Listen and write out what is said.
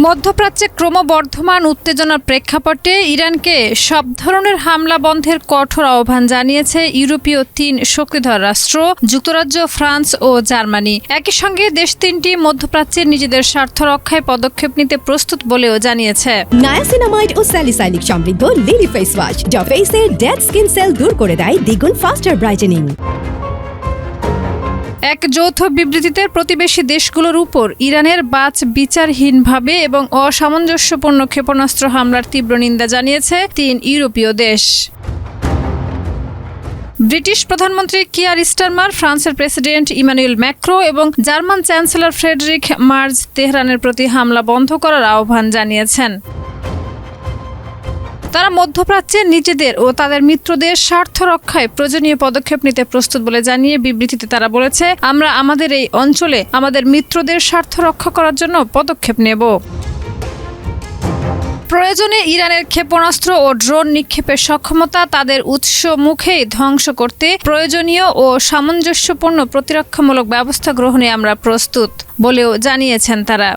মধ্যপ্রাচ্যে ক্রমবর্ধমান উত্তেজনার প্রেক্ষাপটে ইরানকে সব ধরনের হামলা বন্ধের কঠোর আহ্বান জানিয়েছে ইউরোপীয় ৩ শক্তিধর রাষ্ট্র যুক্তরাজ্য, ফ্রান্স ও জার্মানি। একই সঙ্গে দেশ তিনটি মধ্যপ্রাচ্যে নিজেদের স্বার্থ রক্ষায় পদক্ষেপ নিতে প্রস্তুত বলেও জানিয়েছে। নায়াসিনামাইড ও স্যালিসাইলিক সমৃদ্ধ লিলি ফেস ওয়াশ যা ফেসের ডেড স্কিন সেল দূর করে দেয় দ্বিগুণ ফাস্টার ব্রাইটেনিং। এক যৌথ বিবৃতিতে প্রতিবেশী দেশগুলোর উপর ইরানের বিচারহীনভাবে এবং অসামঞ্জস্যপূর্ণ ক্ষেপণাস্ত্র হামলার তীব্র নিন্দা জানিয়েছে ৩ ইউরোপীয় দেশ। ব্রিটিশ প্রধানমন্ত্রী কিয়ার স্টারমার, ফ্রান্সের প্রেসিডেন্ট ইমানুয়েল ম্যাক্রো এবং জার্মান চ্যান্সেলর ফ্রেডরিক মার্জ তেহরানের প্রতি হামলা বন্ধ করার আহ্বান জানিয়েছেন। তারা মধ্যপ্রাচ্যে নিজেদের ও তাদের মিত্রদের স্বার্থ রক্ষায় প্রয়োজনীয় পদক্ষেপ নিতে প্রস্তুত বলে জানিয়ে বিবৃতিতে তারা বলেছে, আমরা আমাদের এই অঞ্চলে আমাদের মিত্রদের স্বার্থ রক্ষা করার জন্য পদক্ষেপ নেব। প্রয়োজনে ইরানের ক্ষেপণাস্ত্র ও ড্রোন নিক্ষেপের সক্ষমতা তাদের উৎস মুখেই ধ্বংস করতে প্রয়োজনীয় ও সামঞ্জস্যপূর্ণ প্রতিরক্ষামূলক ব্যবস্থা গ্রহণে আমরা প্রস্তুত বলেও জানিয়েছেন তারা।